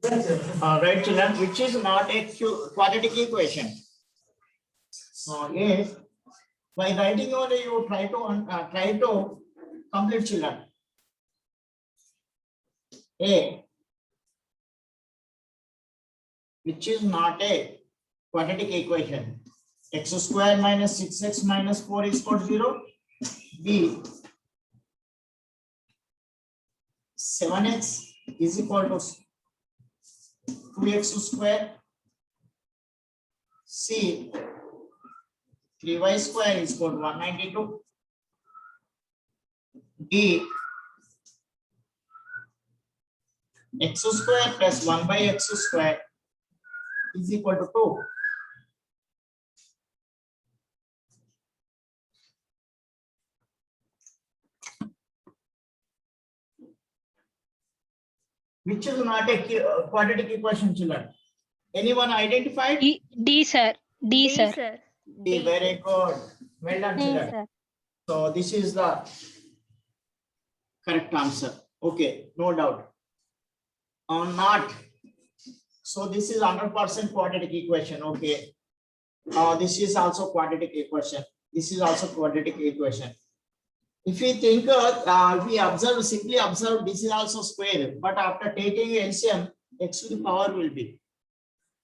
Right, children, which is not a quadratic equation. So, yes, by writing only you try to complete, children. A, which is not a quadratic equation. X square minus 6x minus 4 is equal to 0. B, 7x is equal to 2x square. C, 3y square is equal to 192. D, x square plus 1 by x square is equal to 2. Which is not a quadratic equation, children? Anyone identified? D, sir. D, sir. D, very good. Well done, children. sir. So this is the correct answer. Okay, no doubt. Not. So this is 100% quadratic equation. Okay. This is also quadratic equation. This is also quadratic equation. If we think, we observe, simply observe, this is also square, but after taking LCM, x to the power will be.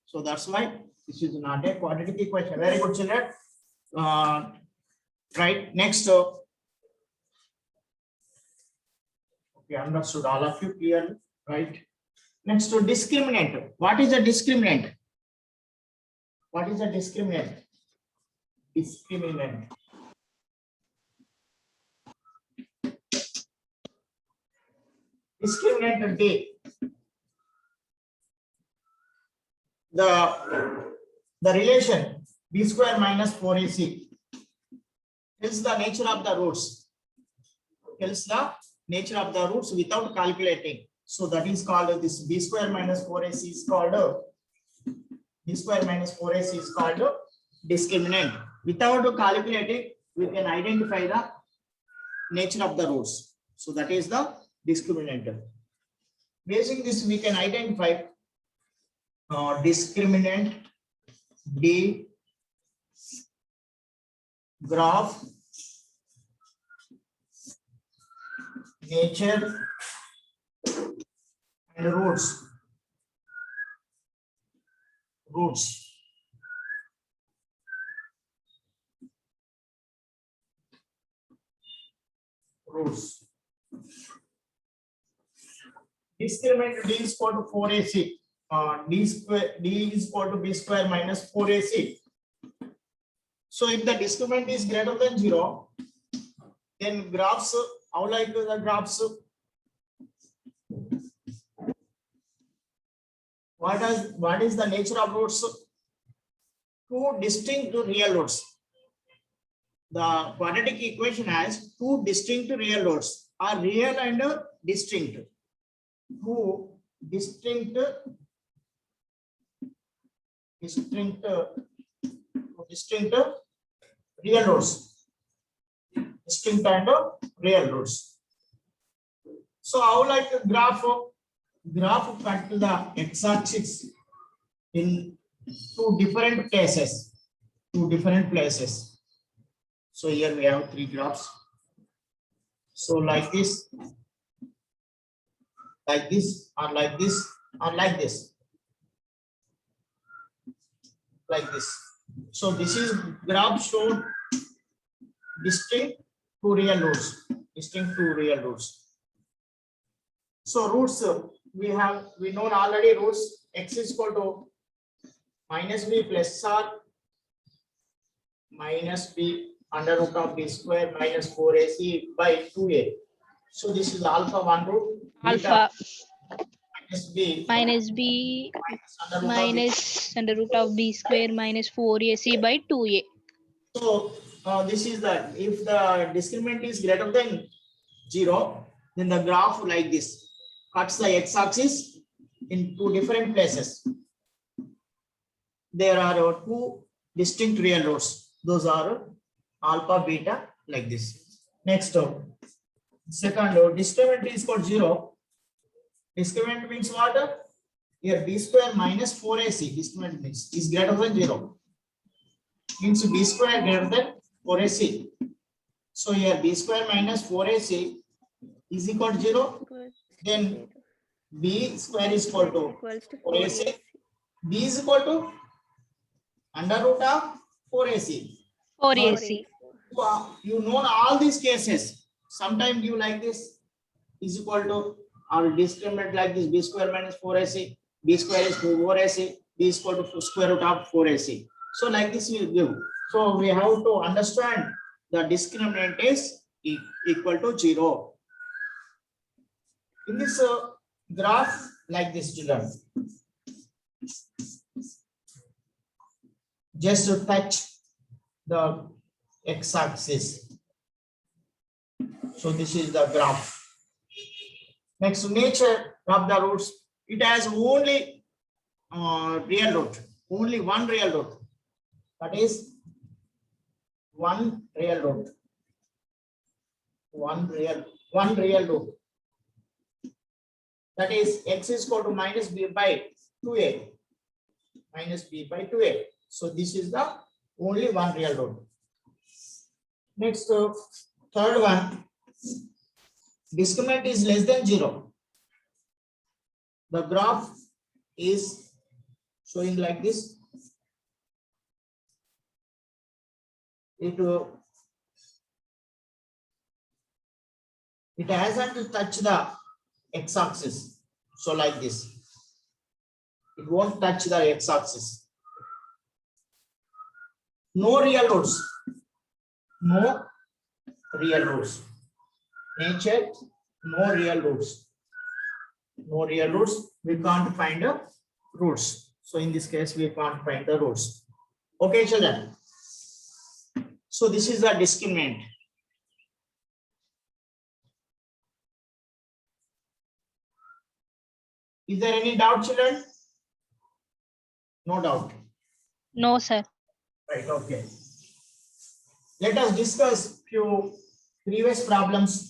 So that's why this is not a quadratic equation. Very good, children. Right, next. Okay, understood, all of you clear, right? Next to discriminant. What is a discriminant? What is a discriminant? Discriminant. Discriminant D. The relation b square minus 4ac tells the nature of the roots. Tells the nature of the roots without calculating. So that is called this b square minus 4ac is called b square minus 4ac is called discriminant. Without calculating, we can identify the nature of the roots. So that is the discriminant. Using this, we can identify discriminant D, graph, nature, and roots. Roots. Roots. Discriminant D is equal to 4ac. D is equal to b square minus 4ac. So if the discriminant is greater than 0, then graphs, how like the graphs? What is the nature of roots? Two distinct real roots. The quadratic equation has two distinct real roots, are real and distinct. Two distinct real roots. Distinct and real roots. So how like a graph cut to the x-axis in two different places. So here we have three graphs. So like this, or like this, or like this. Like this. So this is graph showed distinct two real roots. So roots, we know already roots. X is equal to minus b plus r minus b under root of b square minus 4ac by 2a. So this is alpha one root. Alpha minus b minus under root of b square minus 4ac by 2a. So this is the, if the discriminant is greater than 0, then the graph like this cuts the x-axis in two different places. There are two distinct real roots. Those are alpha, beta, like this. Next, second, discriminant is equal to 0. Discriminant means what? here b square minus 4ac, discriminant means is greater than 0. Means b square greater than 4ac. So here b square minus 4ac is equal to 0. Then b square is equal to equals to 4ac. B is equal to under root of 4ac. 4AC. You know all these cases. Sometimes you like this is equal to or discriminant like this b square minus 4ac. B square is 4ac. B is equal to square root of 4ac. So like this you give. So we have to understand the discriminant is equal to 0. In this graph like this, children, just to touch the x-axis. So this is the graph. Next, nature of the roots. It has only real root, only one real root. That is one real root. One real root. That is x is equal to minus b by 2a. Minus b by 2a. So this is the only one real root. Next, third one, discriminant is less than 0. The graph is showing like this. It hasn't to touch the x-axis. So like this. It won't touch the x-axis. No real roots. No real roots. Nature, no real roots. No real roots. We can't find the roots. So in this case, we can't find the roots. Okay, children. So this is the discriminant. Is there any doubt, children? No doubt. No, sir. Right, okay. Let us discuss few previous problems.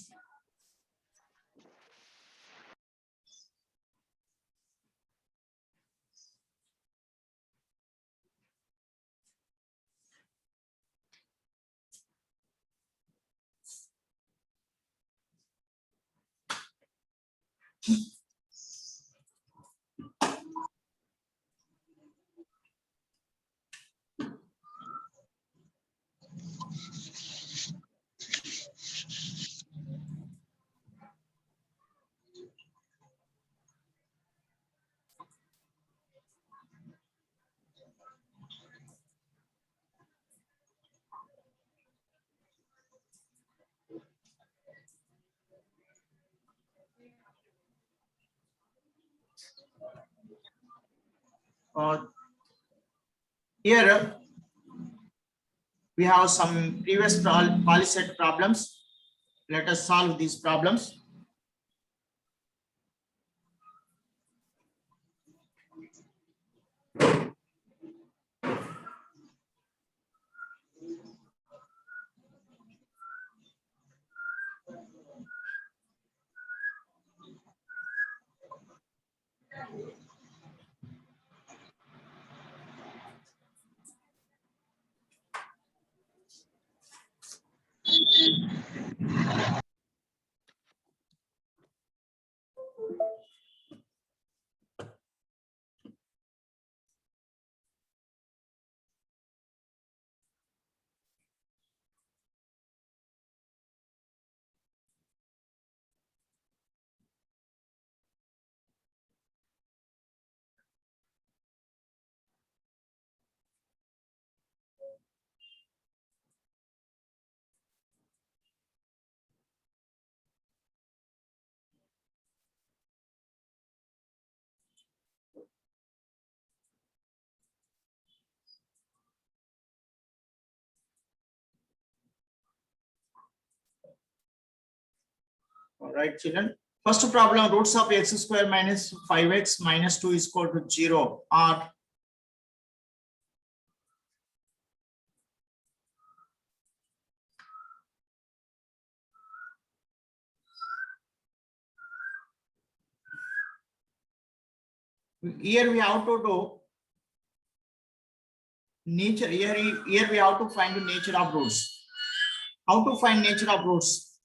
Here we have some previous polyset problems. Let us solve these problems. All right, children. First problem, roots of x square minus 5x minus 2 is equal to 0 are Here we have to do nature. Here we have to find the nature of roots. How to find nature of roots?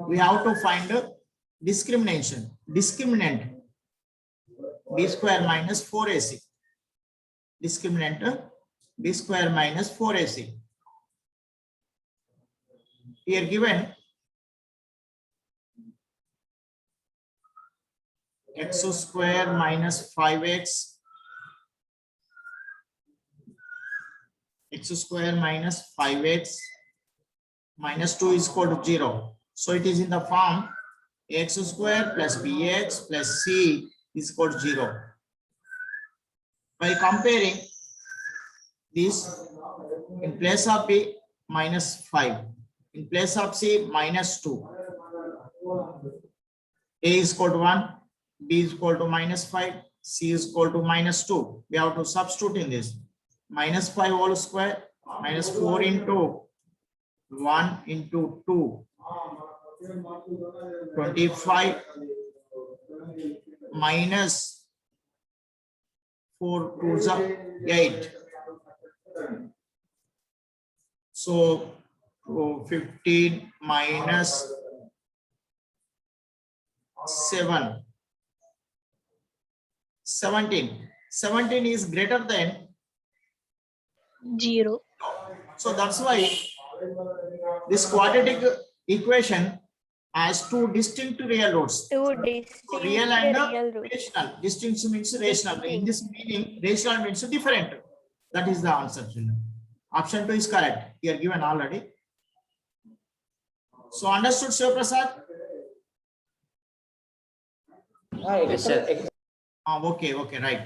We have to find the discriminant b square minus 4ac. Discriminant b square minus 4ac. Here given x square minus 5x, x square minus 5x minus 2 is equal to 0. So it is in the form x square plus bx plus c is equal to 0. By comparing this, in place of b minus 5, in place of c minus 2, a is equal to 1, b is equal to minus 5, c is equal to minus 2. We have to substitute in this. Minus 5 whole square minus 4 into 1 into 2, 25 minus 4 2 is 8. So 15 minus 7, 17. 17 is greater than 0. So that's why this quadratic equation has two distinct real roots. Two So distinct real and real roots. rational. Distinct means rational. In this meaning, rational means different. That is the answer, children. Option 2 is correct. Here given already. So understood, Shiv Prasad? Yes, sir. Okay, right.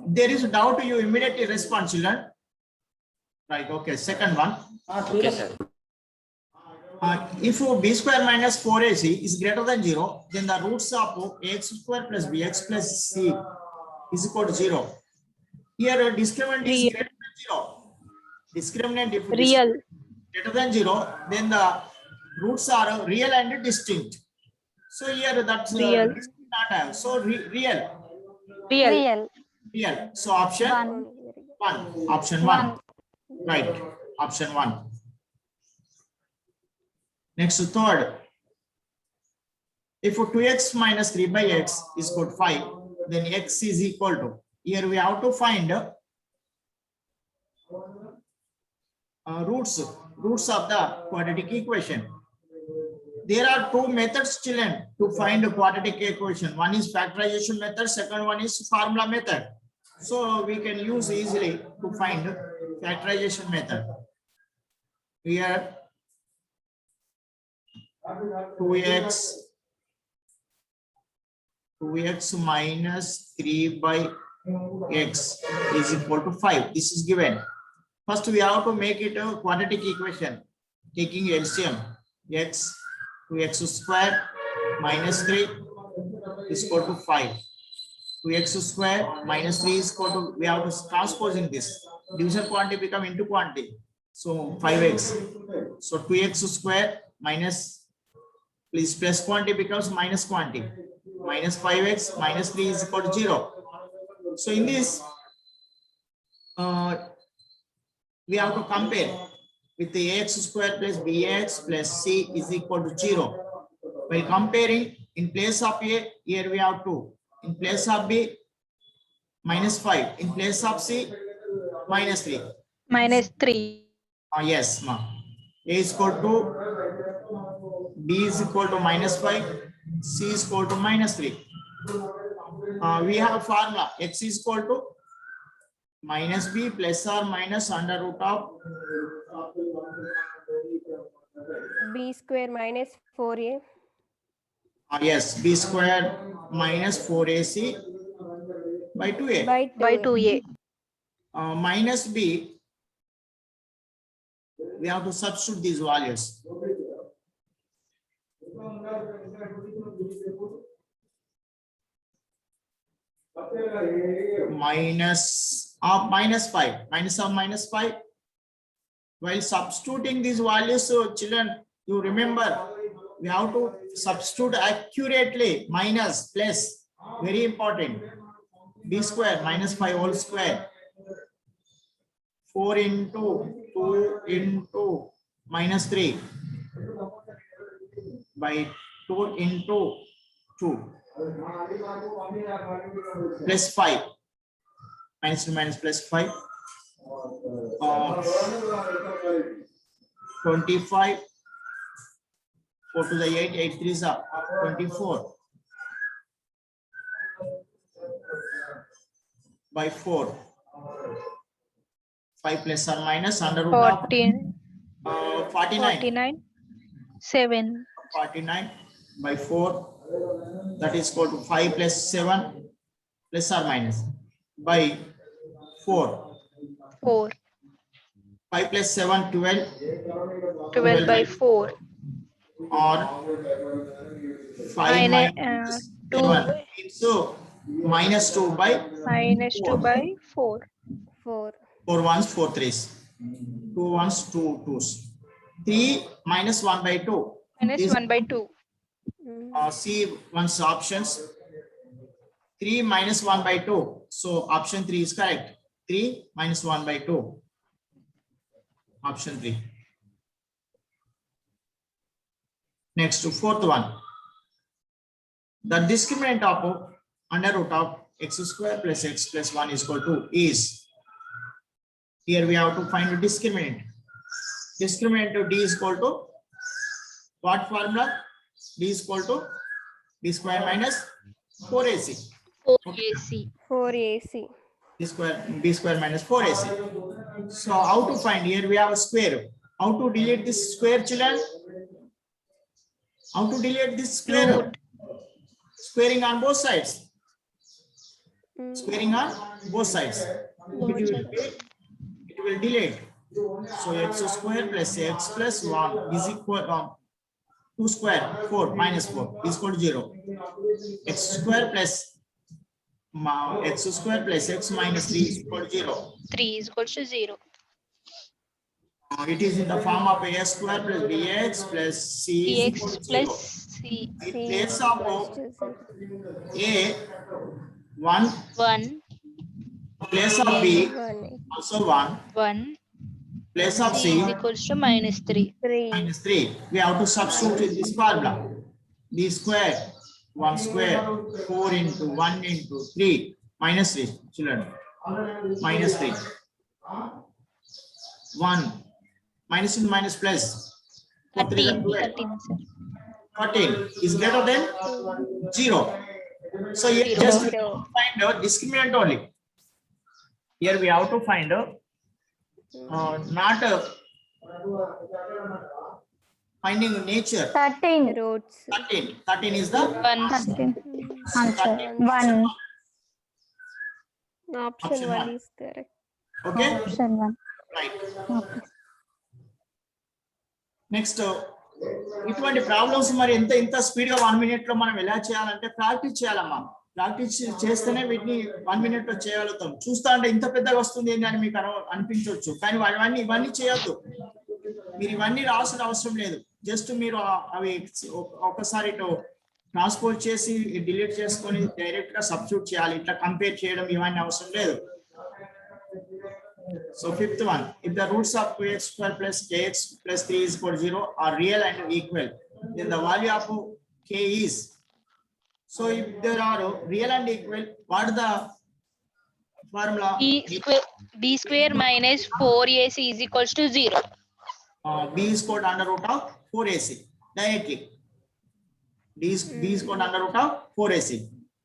There is a doubt, you immediately respond, children. Right, okay. Second one. Okay, sir. If b square minus 4ac is greater than 0, then the roots of ax square plus bx plus c is equal to 0. Here, discriminant is Real. greater than 0. Discriminant, if it is Real. greater than 0, then the roots are real and distinct. So here that's Real. this is not have. So real. Real. So option One. 1. Option 1. Right. Option 1. Next, third. If 2x minus 3 by x is equal to 5, then x is equal to. Here we have to find roots of the quadratic equation. There are two methods, children, to find a quadratic equation. One is factorization method, second one is formula method. So we can use easily to find factorization method. Here 2x minus 3 by x is equal to 5. This is given. First we have to make it a quadratic equation taking LCM. X 2x square minus 3 is equal to 5. 2x square minus 3 is equal to, we have to transposing this. Division quantity become into quantity. So 5x. So 2x square minus, please plus quantity becomes minus quantity. Minus 5x minus 3 is equal to 0. So in this, we have to compare with the ax square plus bx plus c is equal to 0. By comparing, in place of a, here we have 2. In place of b, minus 5. In place of c, minus 3. Minus 3. Yes, ma. A is equal to, b is equal to minus 5, c is equal to minus 3. We have formula, x is equal to minus b plus or minus under root of B square minus 4a. Yes, b square minus 4ac by 2a. By 2a. Minus b, we have to substitute these values. Minus 5, minus 5. While substituting these values, so children, you remember we have to substitute accurately. Minus, plus, very important. B square minus 5 whole square. 4 into 2 into minus 3 by 2 into 2 plus 5 minus 2 minus plus 5 25 4 to the 8 8 3 is 24 by 4 5 plus or minus under root of 14, 49 49, 7, 49 by 4, that is equal to 5 plus 7 plus or minus by 4. 4, 5 plus 7, 12 12 by 4, or 5 minus, minus 2, 7 into minus 2 by minus 2 by 4, 4. 4 ones 4 threes 2 ones 2 twos 3 minus 1 by 2 minus is 1 by 2, see one's options 3 minus 1 by 2, so option 3 is correct. 3 minus 1 by 2, option 3. Next to fourth one, the discriminant of under root of x square plus x plus 1 is equal to is, here we have to find the discriminant. Discriminant of d is equal to what formula? D is equal to b square minus 4ac. 4ac, 4ac. B square minus 4ac. So how to find? Here we have a square. How to delete this square, children? How to delete this square? Root. Squaring on both sides. Mm. Squaring on both sides. It will delete. So x square plus x plus 1 is equal 2 square 4 minus 4 is equal to 0. X square plus x square plus x minus 3 is equal to 0. 3 is equal to 0. It is in the form of a square plus bx plus c is equal Px to 0. plus c, In C place is of equals to 0. a 1, 1, place of b 1, also 1, 1, place of c c is equals to minus 3. 3. minus 3. We have to substitute in this formula. B square 1 square 4 into 1 into 3 minus 3, children, minus 3 1 minus into minus plus 4 3 is 13, 12. 13, sir. 13 is greater than 0. So here Zero. just we Zero. have to find the discriminant only. Here we have to find not finding nature. 13. Roots. 13. 13 is the 1, 13. 13 Answer. is 1. Option Option 1 one. is correct. Okay, Option 1. right. Okay. Next ఇటువంటి problems మరి ఇంత speed గా 1 minute లో మనం ఎలా చేయాలంటే practice చేయాలమ్మా. Practice చేస్తేనే వీటిని 1 minute లో చేయగలుగుతాం. చూస్తా అంటే ఇంత పెద్దగా వస్తుంది ఏంటి అని మీకు అనిపించవచ్చు, కానీ ఇవన్నీ చేయొద్దు. మీరు ఇవన్నీ రాసిన అవసరం లేదు. జస్ట్ మీరు అవి ఒకసారి ఇటు ట్రాన్స్పోర్ట్ చేసి డిలీట్ చేసుకొని డైరెక్ట్ గా సబ్స్టిట్యూట్ చేయాలి. ఇట్లా కంపేర్ చేయడం ఇవన్నీ అవసరం లేదు. So fifth one, if the roots of 2x square plus kx plus 3 is equal to 0 are real and equal, then the value of k is. So if there are real and equal, what is the formula? b square minus 4ac is equals to 0. B is called under root of 4ac directly. B is called under root of 4ac.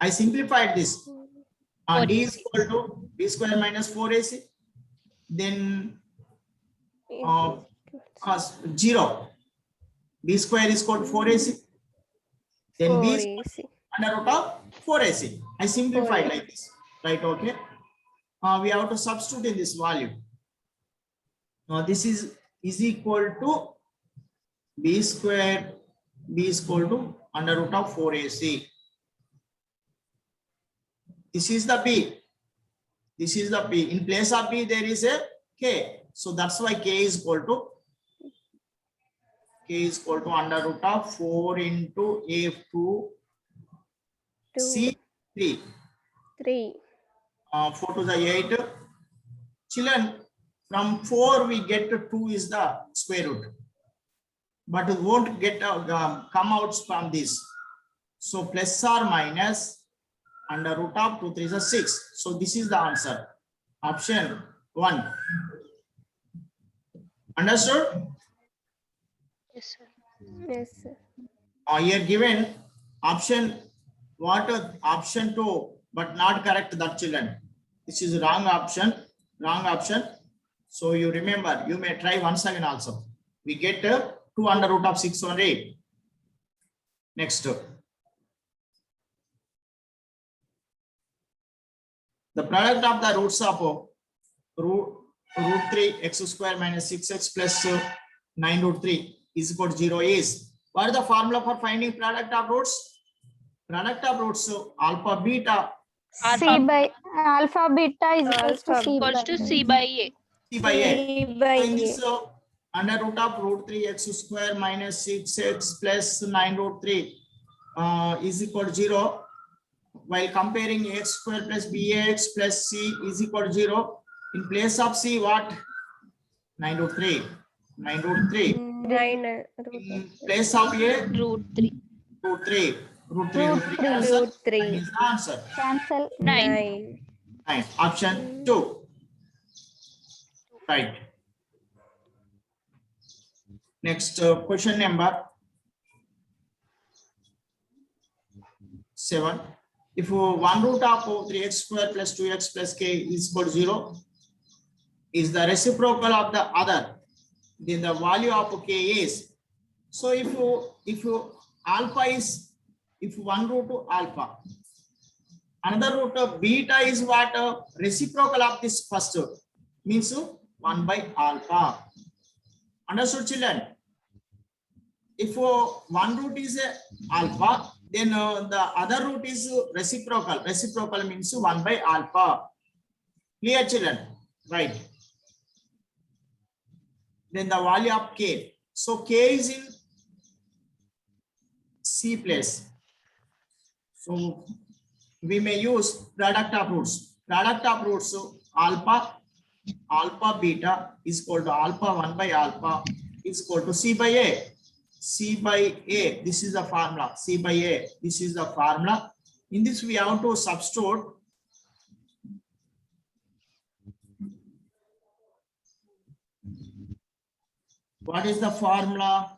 I simplified this. D is equal to b square minus 4ac. Then 0. B square is called 4ac. Then b is 4ac. under root of 4ac. I simplified like this. Right, okay. We have to substitute in this value. Now this is equal to b square, b is equal to under root of 4ac. This is the b. This is the p. In place of b there is a k. So that's why k is equal to K is equal to under root of 4 into A2 2, C 3. 3. 4 to the 8. Children, from 4 we get to 2 is the square root. But it won't get come out from this. So plus or minus under root of 2 3 is 6. So this is the answer. Option 1. Understood? Yes, sir. Yes, sir. Here given option what? Option 2, but not correct that, children. This is wrong option. Wrong option. So you remember, you may try once again also. We get 2 under root of 6 only. Next. The product of the roots of root 3 x square minus 6x plus 9 root 3 is equal to 0 is. What is the formula for finding product of roots? Product of roots, alpha beta C by alpha beta is equals to C Equals to C by A. C by A. C by So in A. this under root of root 3 x square minus 6x plus 9 root 3 is equal to 0. While comparing x square plus bx plus c is equal to 0. In place of c, what? 9 root 3. 9 root 3. 9 In place of a, Root 3. root 3. Root 3. Root 3. Cancel. root 3. That is the answer. cancel. 9. 9. Option 2. Right. Next question number 7. If 1 root of 3x square plus 2x plus k is equal to 0, is the reciprocal of the other, then the value of k is. So if alpha is, if 1 root of alpha, another root of beta is what? Reciprocal of this first, means 1 by alpha. Understood, children? If 1 root is alpha, then the other root is reciprocal. Reciprocal means 1 by alpha. Clear, children? Right. Then the value of k. So k is in C place. So we may use product of roots. Product of roots, so alpha beta is equal to alpha 1 by alpha is equal to C by A. C by A, this is the formula. C by A, this is the formula. In this we have to substitute what is the formula?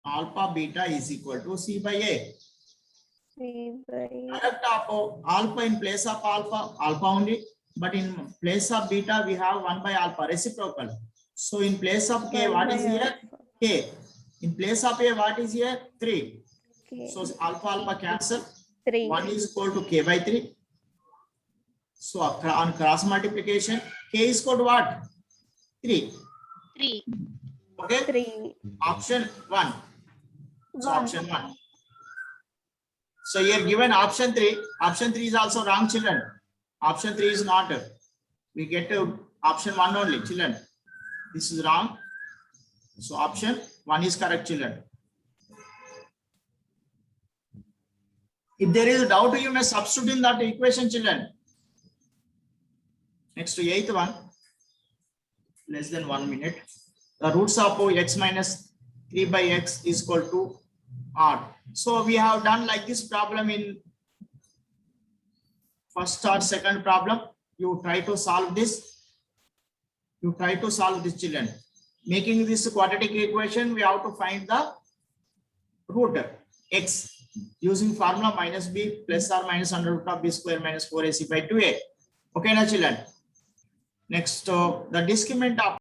Alpha beta is equal to C by A. C by Product of alpha in place of alpha only, but in place of beta we have 1 by alpha, reciprocal. So in place of k, what is here? K. In place of a, what is here? 3. K. So alpha cancel. 3. 1 is equal to k by 3. So on cross multiplication, k is equal to what? 3. 3. Okay. 3. Option 1. So 1. option 1. So here given option 3. Option 3 is also wrong, children. Option 3 is not. We get to option 1 only, children. This is wrong. So option 1 is correct, children. If there is a doubt, you may substitute in that equation, children. Next to 8th one, less than 1 minute. The roots of x minus 3 by x is equal to r. So we have done like this problem in first or second problem. You try to solve this. You try to solve this, children. Making this quadratic equation, we have to find the root x using formula minus b plus or minus under root of b square minus 4ac by 2a. Okay, na, children. Next, the discriminant of